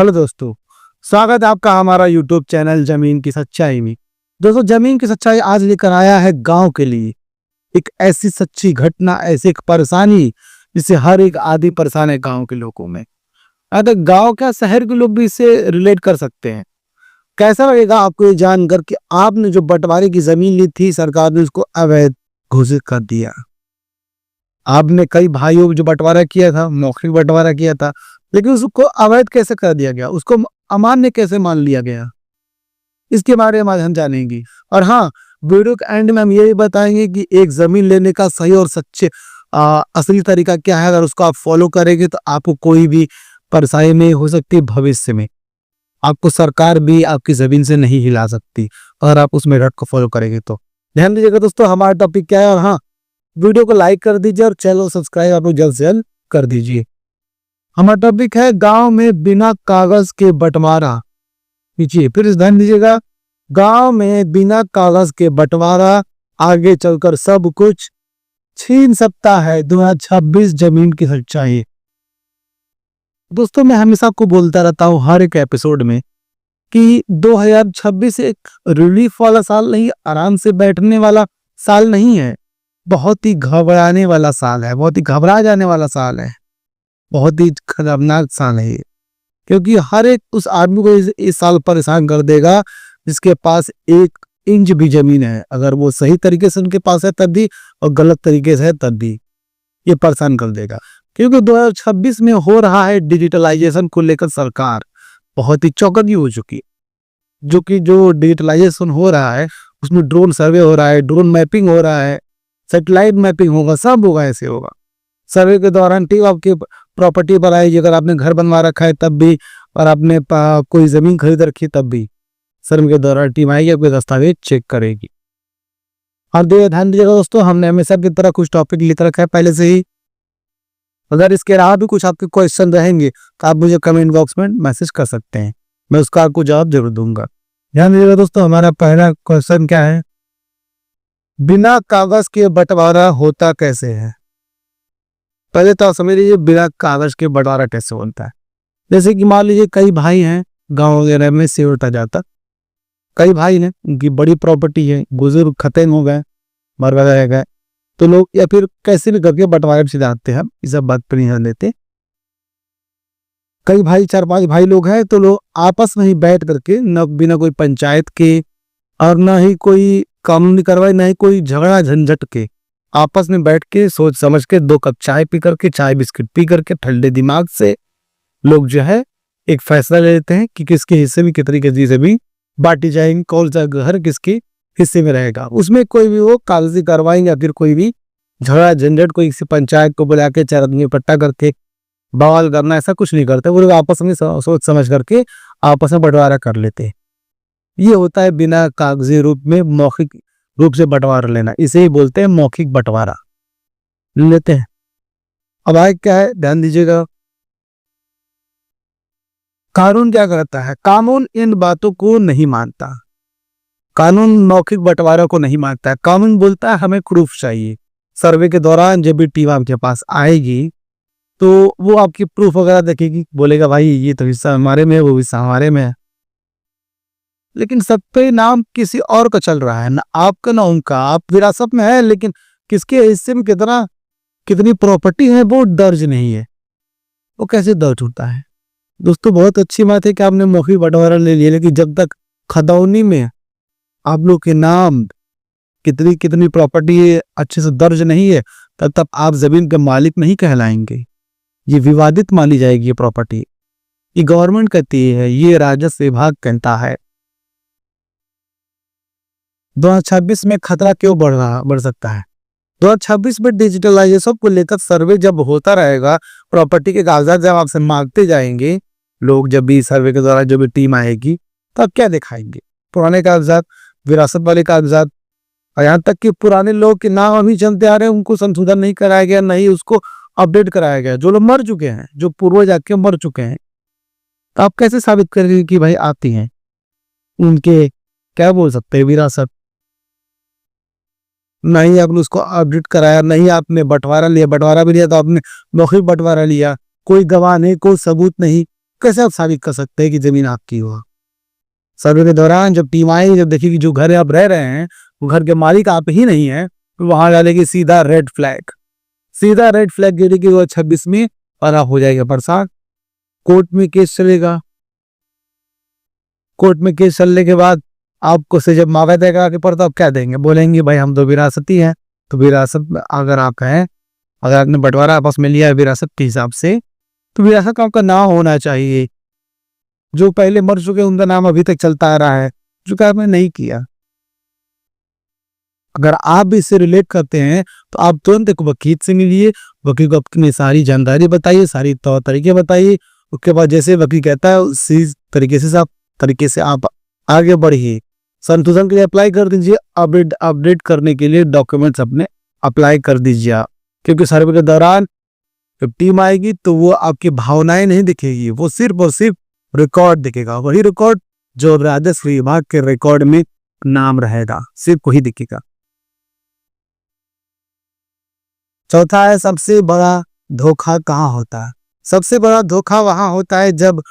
Hello दोस्तों, स्वागत है आपका हमारा यूट्यूब चैनल जमीन की सच्चाई में। दोस्तों, जमीन की सच्चाई आज लेकर आया है गांव के लिए एक ऐसी सच्ची घटना, ऐसी एक परेशानी जिससे हर एक आदमी परेशान है गांव के लोगों में। अगर गांव क्या शहर के लोग भी इससे रिलेट कर सकते हैं। कैसा लगेगा आपको ये जानकर कि आपने जो बंटवारे की जमीन ली थी, सरकार ने उसको अवैध घोषित कर दिया। आपने कई भाइयों जो बंटवारा किया था, मौखिक बंटवारा किया था, लेकिन उसको अवैध कैसे कर दिया गया, उसको अमान्य कैसे मान लिया गया, इसके बारे में आज हम जानेंगे। और हाँ, वीडियो के एंड में हम ये भी बताएंगे कि एक जमीन लेने का सही और सच्चे असली तरीका क्या है। अगर उसको आप फॉलो करेंगे तो आपको कोई भी परेशानी नहीं हो सकती। भविष्य में आपको सरकार भी आपकी जमीन से नहीं हिला सकती अगर आप उस मेथड को फॉलो करेंगे तो। ध्यान दीजिएगा दोस्तों, हमारा टॉपिक क्या है। और हाँ, वीडियो को लाइक कर दीजिए और चैनल सब्सक्राइब आप लोग जल्द से जल्द कर दीजिए। हमारा टॉपिक है गांव में बिना कागज के बंटवारा। पीछे फिर ध्यान दीजिएगा, गांव में बिना कागज के बंटवारा आगे चलकर सब कुछ छीन सकता है। 2026 जमीन की सच्चाई। दोस्तों, मैं हमेशा आपको बोलता रहता हूं हर एक एपिसोड में कि 2026 एक रिलीफ वाला साल नहीं, आराम से बैठने वाला साल नहीं है। बहुत ही घबराने वाला साल है, बहुत ही घबरा जाने वाला साल है, बहुत ही खतरनाक साल है ये। क्योंकि हर एक उस आदमी को इस साल परेशान कर देगा जिसके पास 1 इंच भी जमीन है। अगर वो सही तरीके से उनके पास है तब भी, और गलत तरीके से है तब भी, ये परेशान कर देगा। क्योंकि 2026 में हो रहा है डिजिटलाइजेशन को लेकर सरकार बहुत ही चौकन्नी हो चुकी है। जो डिजिटलाइजेशन हो रहा है उसमें ड्रोन सर्वे हो रहा है, ड्रोन मैपिंग हो रहा है, सैटेलाइट मैपिंग होगा, सब होगा, ऐसे होगा। सर्वे के दौरान ठीक आपकी प्रॉपर्टी पर आएगी, अगर आपने घर बनवा रखा है तब भी, और आपने कोई जमीन खरीद रखी तब भी सर्वे के दौरान टीम आएगी, आपके दस्तावेज चेक करेगी। और ध्यान दीजिएगा दोस्तों, हमने हमेशा की तरह कुछ टॉपिक लिख रखा है पहले से ही। अगर इसके अलावा भी कुछ आपके क्वेश्चन रहेंगे तो आप मुझे कमेंट बॉक्स में मैसेज कर सकते हैं, मैं उसका आपको जवाब जरूर दूंगा। ध्यान दीजिएगा दोस्तों, हमारा पहला क्वेश्चन क्या है, बिना कागज के बंटवारा होता कैसे है। पहले तो आप समझ लीजिए बिना कागज के बंटवारा कैसे होता है। जैसे कि मान लीजिए कई भाई हैं गांव वगैरह में सिवड़ता जाता, कई भाई हैं उनकी बड़ी प्रॉपर्टी है, बुजुर्ग खत्म हो गए, मर वगैरह गए, तो लोग या फिर कैसे भी करके बंटवारे से जाते हैं, इस सब बात पर नहीं लेते। कई भाई 4-5 भाई लोग हैं तो लोग आपस में ही बैठ करके, न बिना कोई पंचायत के और न ही कोई कानूनी कार्रवाई, न ही कोई झगड़ा झंझट के, आपस में बैठ के सोच समझ के 2 कप चाय पी करके, चाय बिस्किट पी करके, ठंडे दिमाग से लोग जो है एक फैसला ले लेते हैं कि किसके हिस्से में कितनी केजी जमीन बांटी जाएगी, कौन सा घर किसके हिस्से में रहेगा। उसमें कोई भी वो कागजी कार्रवाई या फिर कोई भी झगड़ा झंझट, कोई किसी पंचायत को बुला के 4 आदमी इकट्ठा करके बवाल करना, ऐसा कुछ नहीं करते। वो लोग आपस में सोच समझ करके आपस में बंटवारा कर लेते हैं। ये होता है बिना कागजी रूप में मौखिक रूप से बंटवारा लेना, इसे ही बोलते हैं मौखिक बंटवारा लेते हैं। अब आगे क्या है, ध्यान दीजिएगा, कानून क्या करता है। कानून इन बातों को नहीं मानता, कानून मौखिक बंटवारा को नहीं मानता है। कानून बोलता है हमें प्रूफ चाहिए। सर्वे के दौरान जब भी टीम आपके पास आएगी तो वो आपकी प्रूफ वगैरह देखेगी, बोलेगा भाई ये तो हिस्सा हमारे में है, वो हिस्सा हमारे में है। लेकिन सब पे नाम किसी और का चल रहा है, ना आपका ना उनका। आप विरासत में है लेकिन किसके हिस्से में कितनी प्रॉपर्टी है वो दर्ज नहीं है। वो कैसे दर्ज होता है दोस्तों। बहुत अच्छी बात है कि आपने मौखिक बंटवारा ले लिया, लेकिन जब तक खतौनी में आप लोग के नाम कितनी प्रॉपर्टी अच्छे से दर्ज नहीं है, तब तक आप जमीन के मालिक नहीं कहलाएंगे। ये विवादित मानी जाएगी ये प्रॉपर्टी। ये गवर्नमेंट कहती है, ये राजस्व विभाग कहता है। 2026 में खतरा क्यों बढ़ सकता है। 2026 में डिजिटलाइजेशन को लेकर सर्वे जब होता रहेगा, प्रॉपर्टी के कागजात जब आपसे मांगते जाएंगे लोग, जब भी सर्वे के दौरान जब भी टीम आएगी तब क्या दिखाएंगे, पुराने कागजात, विरासत वाले कागजात। और यहाँ तक कि पुराने लोग के नाम अभी चलते आ रहे हैं, उनको संशोधन नहीं कराया गया, नहीं उसको अपडेट कराया गया। जो लोग मर चुके हैं, जो पूर्वज आके मर चुके हैं, तो आप कैसे साबित करेंगे कि भाई आती हैं उनके, क्या बोल सकते हैं, विरासत। नहीं आपने उसको अपडेट कराया, नहीं आपने बंटवारा लिया, बंटवारा भी लिया तो आपने मौखिक बंटवारा लिया, कोई गवाह नहीं, कोई सबूत नहीं, कैसे आप साबित कर सकते हैं कि जमीन आपकी हो? सर्वे के दौरान जब टीम आएगी, जब देखिए कि जो घर आप रह रहे हैं वो घर के मालिक आप ही नहीं है, तो वहां डालेगी सीधा रेड फ्लैग। सीधा रेड फ्लैग गिरेगी, वो 26 में और आप हो जाएगा परेशान। कोर्ट में केस चलेगा। कोर्ट में केस चलने के बाद आपको से जब मावैदा का आगे पड़ता, आप क्या देंगे? बोलेंगे भाई हम तो विरासती हैं। तो विरासत में अगर आप हैं, अगर आपने बंटवारा आपस में लिया है विरासत के हिसाब से, तो विरासत का आपका नाम होना चाहिए। जो पहले मर चुके उनका नाम अभी तक चलता आ रहा है, जो कि आपने नहीं किया। अगर आप भी इससे रिलेट करते हैं तो आप तुरंत एक वकील से मिलिए। वकील को अपनी सारी जानकारी बताइए, सारी तौर तरीके बताइए। उसके बाद जैसे वकील कहता है उसी तरीके से आप आगे बढ़िए। संशोधन के लिए अप्लाई कर दीजिए। अपडेट करने के लिए डॉक्यूमेंट्स अपने अप्लाई कर दीजिए आप। क्योंकि सर्वे के दौरान जब टीम आएगी तो वो आपकी भावनाएं नहीं दिखेगी, वो सिर्फ और सिर्फ रिकॉर्ड दिखेगा। वही रिकॉर्ड जो राजस्व विभाग के रिकॉर्ड में नाम रहेगा, सिर्फ वही दिखेगा। चौथा है सबसे बड़ा धोखा कहाँ होता है? सबसे बड़ा धोखा वहां होता है जब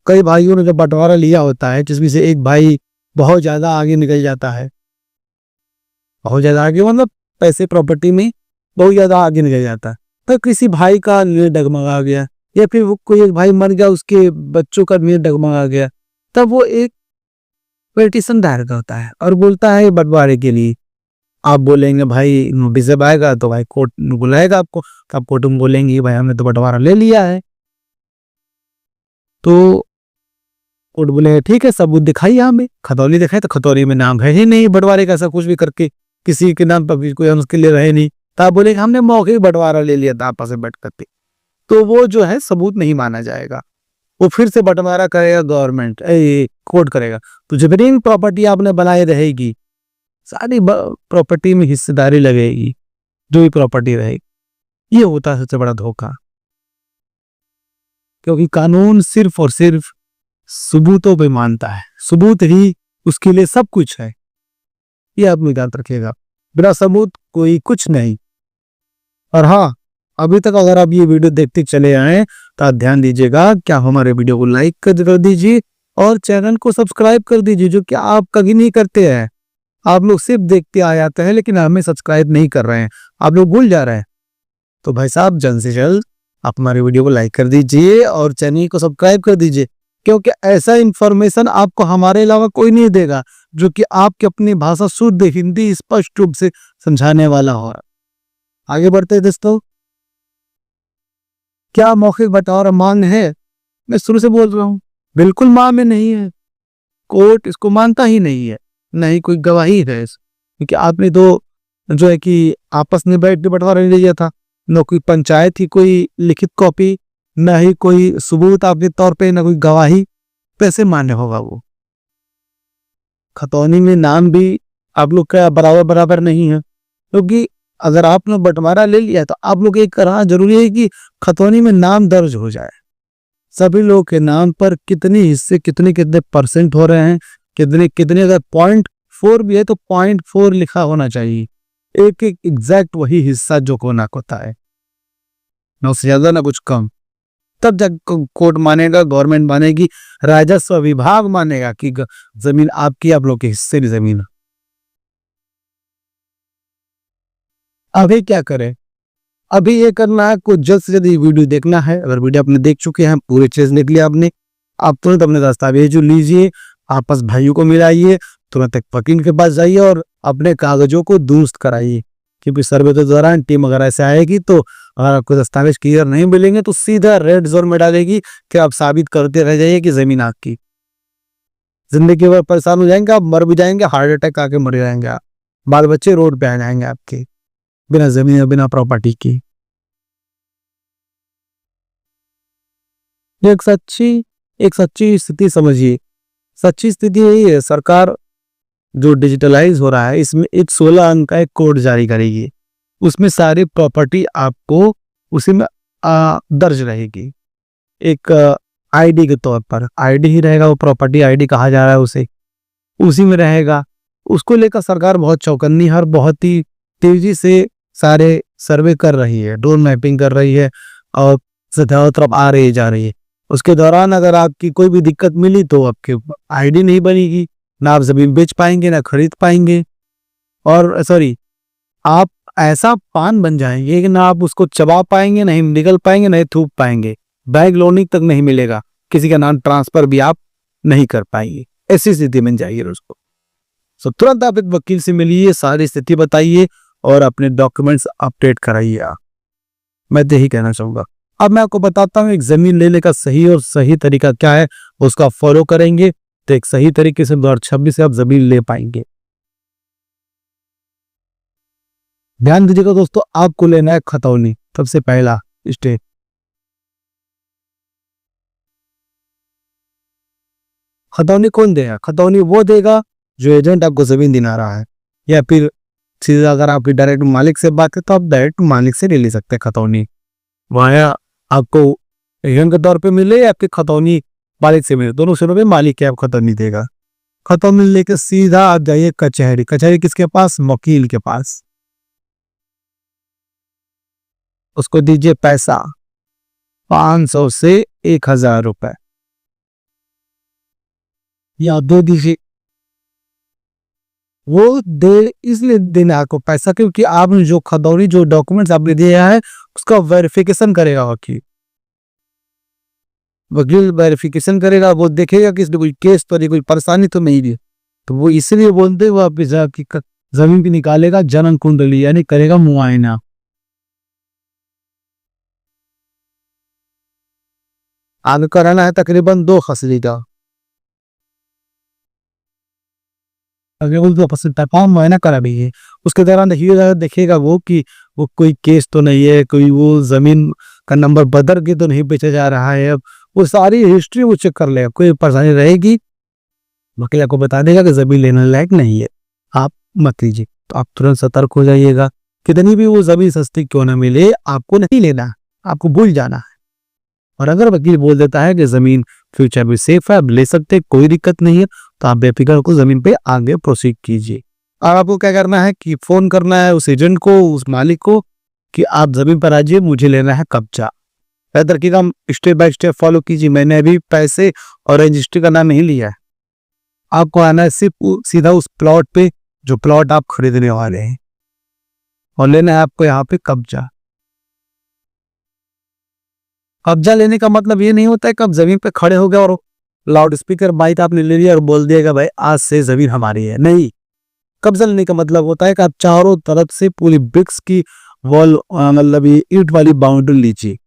कई भाइयों ने जब बंटवारा लिया होता है, जिसमें से एक भाई बहुत ज्यादा आगे निकल जाता है। बहुत ज्यादा आगे मतलब पैसे प्रॉपर्टी में बहुत ज्यादा आगे निकल जाता है। तो किसी भाई का निर्णय डगमगा गया, या फिर वो कोई एक भाई मर गया, उसके बच्चों का निर्णय डगमगा गया, तब वो एक पिटीशन दायर करता है और बोलता है बंटवारे के लिए। आप बोलेंगे भाई नोटिस जब आएगा तो भाई कोर्ट बुलाएगा आपको, तो आप कोर्ट में बोलेंगे भाई हमने तो बंटवारा ले लिया है। तो कोर्ट बोले ठीक है, सबूत दिखाइए हमें। खतौनी दिखाए तो खतौनी में नाम है ही नहीं बंटवारे का, ऐसा कुछ भी करके किसी के नाम पर कोई उसके लिए रहे नहीं। तो आप बोलेंगे हमने मौके बंटवारा ले लिया था आपस में बैठ करके, तो वो जो है सबूत नहीं माना जाएगा। वो फिर से बंटवारा करेगा गवर्नमेंट, कोर्ट करेगा। तो जितनी प्रॉपर्टी आपने बनाई रहेगी, सारी प्रॉपर्टी में हिस्सेदारी लगेगी, जो भी प्रॉपर्टी रहेगी। ये होता है सबसे बड़ा धोखा, क्योंकि कानून सिर्फ और सिर्फ सबूतों पे मानता है। सबूत ही उसके लिए सब कुछ है, ये आप याद रखिएगा। बिना सबूत कोई कुछ नहीं। और हाँ, अभी तक अगर आप ये वीडियो देखते चले आए तो आप ध्यान दीजिएगा, क्या हमारे वीडियो को लाइक कर दीजिए और चैनल को सब्सक्राइब कर दीजिए, जो कि आप कभी नहीं करते हैं। आप लोग सिर्फ देखते आ जाते हैं, लेकिन हमें सब्सक्राइब नहीं कर रहे हैं, आप लोग भूल जा रहे हैं। तो भाई साहब जल्द से जल्द आप हमारे वीडियो को लाइक कर दीजिए और चैनल को सब्सक्राइब कर दीजिए, क्योंकि ऐसा इंफॉर्मेशन आपको हमारे अलावा कोई नहीं देगा, जो कि आपकी अपनी भाषा शुद्ध हिंदी स्पष्ट रूप से समझाने वाला हो। आगे बढ़ते हैं दोस्तों। क्या मौखिक बंटवारा मान्य है? मैं शुरू से बोल रहा हूँ, बिल्कुल मान्य नहीं है। कोर्ट इसको मानता ही नहीं है, नहीं कोई गवाही है। क्योंकि आपने तो जो है कि आपस में बैठ के बंटवारा ले लिया था, न कोई पंचायत ही कोई लिखित कॉपी, न ही कोई सबूत आपके तौर पे, न कोई गवाही। कैसे मान्य होगा वो? खतौनी में नाम भी आप लोग का बराबर नहीं है, क्योंकि अगर आपने बंटवारा ले लिया तो आप लोग एक करना जरूरी है कि खतौनी में नाम दर्ज हो जाए। सभी लोगों के नाम पर कितने हिस्से, कितने कितने परसेंट हो रहे हैं, कितने अगर 0.4 भी है तो 0.4 लिखा होना चाहिए। एक एग्जैक्ट वही हिस्सा जो होना होता है, ना उससे ज्यादा ना कुछ कम। तब जब कोर्ट मानेगा, गवर्नमेंट मानेगी, राजस्व विभाग मानेगा कि जमीन आपकी, आप लोग के हिस्से की जमीन। अभी क्या करें? अभी ये करना है, कुछ जल्द से जल्द ये वीडियो देखना है। अगर वीडियो आपने देख चुके हैं, पूरे चीज देख लिया आपने, आप तुरंत अपने दस्तावेज लीजिए, आपस भाइयों को मिलाइए, तुरंत एक वकील के पास जाइए और अपने कागजों को दुरुस्त कराइए। क्योंकि सर्वे के दौरान टीम अगर ऐसे आएगी तो अगर आपको दस्तावेज क्लियर नहीं मिलेंगे तो सीधा रेड जोन में डालेगी कि आप साबित करते रह जाइए कि जमीन आपकी। जिंदगी भर परेशान हो जाएंगे आप, मर भी जाएंगे, हार्ट अटैक आके मर जाएंगे आप, बाल बच्चे रोड पे आ जाएंगे आपके, बिना जमीन या बिना प्रॉपर्टी की। एक सच्ची स्थिति समझिए। सच्ची स्थिति यही है, सरकार जो डिजिटलाइज हो रहा है, इसमें एक 16 अंक का एक कोड जारी करेगी। उसमें सारी प्रॉपर्टी आपको उसी में दर्ज रहेगी, एक आईडी के तौर पर। आईडी ही रहेगा, वो प्रॉपर्टी आईडी कहा जा रहा है उसे, उसी में रहेगा। उसको लेकर सरकार बहुत चौकन्नी है और बहुत ही तेजी से सारे सर्वे कर रही है, ड्रोन मैपिंग कर रही है और चारों तरफ आ रही जा रही है। उसके दौरान अगर आपकी कोई भी दिक्कत मिली तो आपके आईडी नहीं बनेगी, ना आप जमीन बेच पाएंगे ना खरीद पाएंगे। और सॉरी, आप ऐसा पान बन जाएंगे कि ना आप उसको चबा पाएंगे, नहीं निकल पाएंगे, नहीं थूक पाएंगे, बैंक लोनिंग तक नहीं मिलेगा, किसी का नाम ट्रांसफर भी आप नहीं कर पाएंगे। ऐसी स्थिति में जाइए उसको। सो तुरंत आप एक वकील से मिलिए, सारी स्थिति बताइए और अपने डॉक्यूमेंट्स अपडेट कराइए आप। मैं तो यही कहना चाहूंगा। अब मैं आपको बताता हूँ एक जमीन लेने का सही तरीका क्या है, उसका फॉलो करेंगे तो एक सही तरीके से 2026 से आप जमीन ले पाएंगे। ध्यान दीजिएगा दोस्तों, आपको लेना है खतौनी, सबसे पहला स्टेप। खतौनी कौन देगा? खतौनी वो देगा जो एजेंट आपको जमीन दिला रहा है, या फिर सीधा अगर आपकी डायरेक्ट मालिक से बात है तो आप डायरेक्ट मालिक से ले सकते हैं खतौनी। वहाँ आपको एजेंट के तौर पे मिले या आपके खतौनी मालिक से मिले, दोनों शर्तों पे मालिक है आप खतौनी देगा। खतौनी लेके सीधा आप जाइए कचहरी। कचहरी किसके पास? वकील के पास। उसको दीजिए पैसा 500 से 1000 रुपए, या दे दीजिए। वो दे इसलिए देना आपको पैसा क्योंकि आपने जो खतौनी जो डॉक्यूमेंट्स आपने दिया है उसका वेरिफिकेशन करेगा वकील। वकील वेरिफिकेशन करेगा, वो देखेगा कि इसमें कोई केस तो नहीं, कोई परेशानी तो नहीं है, तो वो इसलिए बोलते हुए आपकी जमीन भी निकालेगा, जनन कुंडली यानी करेगा मुआयना। आगे कराना है तकरीबन 2 खसली का। अगर उनको पसंद तमाम मुआयना करा भी है, उसके दौरान देखिएगा वो कि वो कोई केस तो नहीं है, कोई वो जमीन का नंबर बदल के तो नहीं बेचा जा रहा है। अब वो सारी हिस्ट्री वो चेक कर लेगा, कोई परेशानी रहेगी वकील आपको बता देगा कि जमीन लेने लायक नहीं है, आप मत लीजिए। तो आप तुरंत सतर्क हो जाइएगा। कितनी भी वो जमीन सस्ती क्यों ना मिले, आपको नहीं लेना, आपको भूल जाना है। और अगर वकील बोल देता है कि जमीन फ्यूचर में सेफ है, आप ले सकते हैं, कोई दिक्कत नहीं है, तो आप बेफिक्र होकर जमीन पे आगे प्रोसीड कीजिए। अब आपको क्या करना है कि फोन करना है उस एजेंट को, उस मालिक को कि आप जमीन पर आइए, मुझे लेना है कब्जा। बेहतर की काम स्टेप बाय स्टेप फॉलो कीजिए। मैंने अभी पैसे और रजिस्ट्री का नाम नहीं लिया है। आपको आना है सिर्फ सीधा उस प्लॉट पे जो प्लॉट आप खरीदने वाले हैं, और लेना है आपको यहाँ पे कब्जा। कब्जा लेने का मतलब ये नहीं होता है कि आप जमीन पे खड़े हो गए और लाउड स्पीकर माइक आपने ले लिया और बोल दिया भाई आज से जमीन हमारी है। नहीं, कब्जा लेने का मतलब होता है कि आप चारों तरफ से पूरी ब्रिक्स की वॉल, मतलब ये ईंट वाली बाउंड्री लीजिए,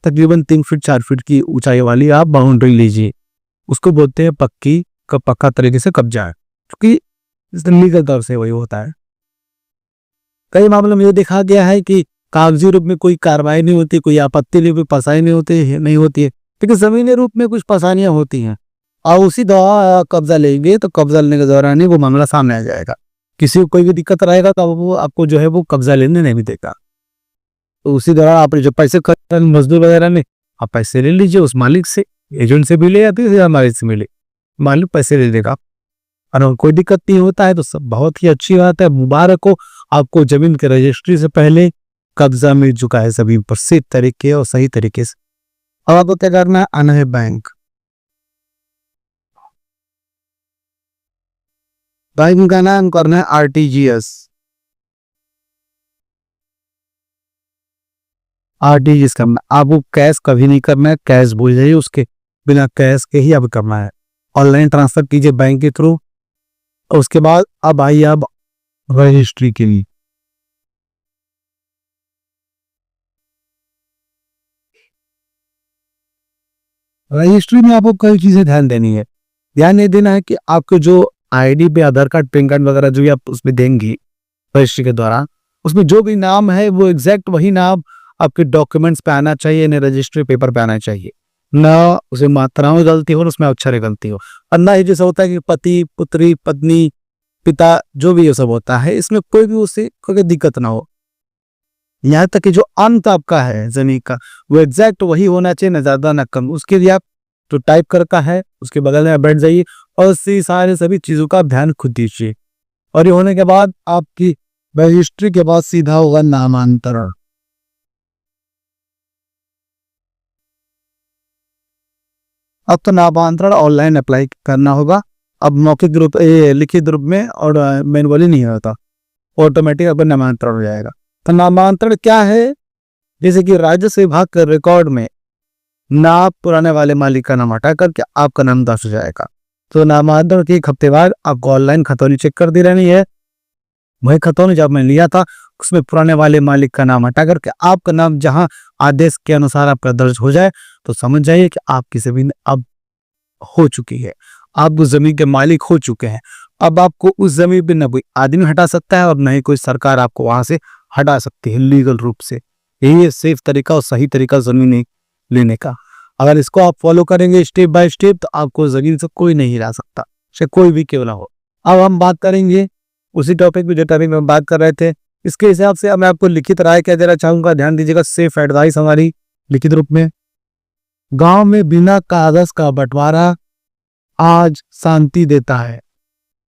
तकरीबन 3 फीट 4 फीट की ऊंचाई वाली आप बाउंड्री लीजिए। उसको बोलते हैं पक्का तरीके से कब्जा है, क्योंकि लीगल तौर से वही होता है। कई मामलों में ये देखा गया है कि कागजी रूप में कोई कार्रवाई नहीं होती, कोई आपत्ति नहीं, कोई परेशानी नहीं होती है, लेकिन जमीनी रूप में कुछ परेशानियां होती हैं, और उसी दौरान कब्जा लेंगे तो कब्जा लेने के दौरान ही वो मामला सामने आ जाएगा। किसी को कोई भी दिक्कत रहेगा तो वो आपको जो है वो कब्जा लेने नहीं देगा। तो उसी दौरान आपने जो पैसे खर्च मजदूर वगैरह ने, आप पैसे ले लीजिए उस मालिक से, एजेंट से भी ले या फिर मालिक से मिले, मालिक पैसे ले देगा। और कोई दिक्कत नहीं होता है तो सब बहुत ही अच्छी बात है, मुबारक हो आपको जमीन के रजिस्ट्री से पहले कब्जा मिल चुका है जमीन पर सही तरीके और सही तरीके से। अब आपको क्या करना है? आना है बैंक का नाम करना है आरटीजीएस। आरटीजीएस करना, आपको कैश कभी नहीं करना है, कैश भूल जाइए, उसके बिना कैश के ही अब करना है। ऑनलाइन ट्रांसफर कीजिए बैंक के थ्रू। उसके बाद अब आइए अब रजिस्ट्री के लिए। रजिस्ट्री में आपको कई चीजें ध्यान देनी है। ध्यान ये देना है कि आपको जो आईडी पे आधार कार्ड, पैन कार्ड वगैरह जो भी आप उसमें देंगी रजिस्ट्री के दौरान, उसमें जो भी नाम है वो एग्जैक्ट वही नाम आपके डॉक्यूमेंट्स पे आना चाहिए, ना रजिस्ट्री पेपर पे आना चाहिए। ना उसमें मात्राओं में गलती हो, ना उसमें अक्षर गलती हो। और ना ही जैसा होता है कि पति, पुत्री, पत्नी, पिता, जो भी ये सब होता है, इसमें कोई भी उससे कोई दिक्कत ना हो। यहाँ तक कि जो अंत आपका है जमीन का, वो एग्जैक्ट वही होना चाहिए, ना ज्यादा ना कम। उसके लिए आप जो टाइप करता है उसके बगल में बैठ जाइए और सारे सभी चीजों का ध्यान खुद दीजिए। और ये होने के बाद आपकी रजिस्ट्री के बाद सीधा होगा नामांतरण। अब तो नामांतरण ऑनलाइन अप्लाई करना होगा। अब मौखिक रूप लिखित रूप में और मैनुअली नहीं होता, ऑटोमेटिक अब नामांतरण हो जाएगा। तो नामांतरण क्या है? जैसे कि राजस्व विभाग के रिकॉर्ड में ना पुराने वाले मालिक का नाम हटा करके आपका नाम दर्ज हो जाएगा। तो नामांतरण के एक हफ्ते बाद आपको ऑनलाइन खतौनी चेक कर दी रहनी है। वही खतौनी जब मैं लिया था उसमें पुराने वाले मालिक का नाम हटा करके आपका नाम जहां आदेश के अनुसार आपका दर्ज हो जाए तो समझ जाइए कि आपकी जमीन अब हो चुकी है, आप उस जमीन के मालिक हो चुके हैं। अब आपको उस जमीन पे न कोई आदमी हटा सकता है और न ही कोई सरकार आपको वहां से हटा सकती है लीगल रूप से। यही है सेफ तरीका और सही तरीका जमीन लेने का। अगर इसको आप फॉलो करेंगे स्टेप बाय स्टेप तो आपको जमीन से कोई नहीं हिला सकता, चाहे कोई भी क्यों ना हो। अब हम बात करेंगे उसी टॉपिक पे जो टॉपिक में बात कर रहे थे, इसके हिसाब से अब मैं आपको लिखित राय क्या देना चाहूंगा, ध्यान दीजिएगा। सेफ एडवाइस हमारी लिखित रूप में, गांव में बिना कागज का बंटवारा आज शांति देता है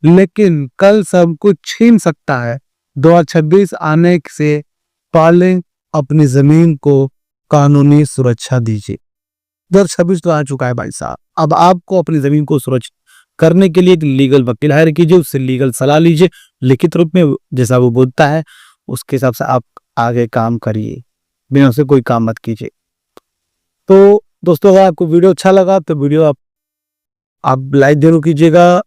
लेकिन कल सब कुछ छीन सकता है। 2026 आने से पहले अपनी जमीन को कानूनी सुरक्षा दीजिए। 2026 तो आ चुका है भाई साहब, अब आपको अपनी जमीन को सुरक्षित करने के लिए एक लीगल वकील हायर कीजिए, उससे लीगल सलाह लीजिए लिखित रूप में, जैसा वो बोलता है उसके हिसाब से आप आगे काम करिए, बिना उसे कोई काम मत कीजिए। तो दोस्तों अगर आपको वीडियो अच्छा लगा तो वीडियो आप लाइक जरूर कीजिएगा,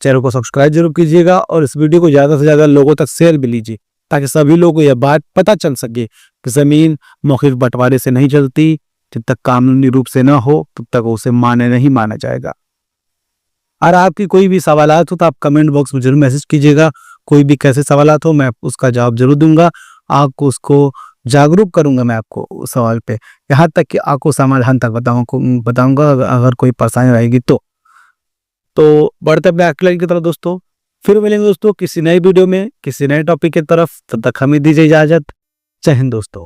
चैनल को सब्सक्राइब जरूर कीजिएगा और इस वीडियो को ज्यादा से ज्यादा लोगों तक शेयर भी लीजिए ताकि सभी लोगों को यह बात पता चल सके कि जमीन मौखिक बंटवारे से नहीं चलती, जब तक कानूनी रूप से ना हो तब तक उसे माने नहीं माना जाएगा। और आपकी कोई भी सवालात हो तो आप कमेंट बॉक्स में जरूर मैसेज कीजिएगा, कोई भी कैसे सवालात हो मैं उसका जवाब जरूर दूंगा, आपको उसको जागरूक करूंगा मैं आपको उस सवाल पे, यहाँ तक कि आपको समाधान तक बताऊंगा अगर कोई परेशानी रहेगी तो बढ़ते अपने अगले की तरफ दोस्तों, फिर मिलेंगे दोस्तों किसी नई वीडियो में किसी नए टॉपिक की तरफ। तब तक हमें दीजिए इजाजत। जय हिंद दोस्तों।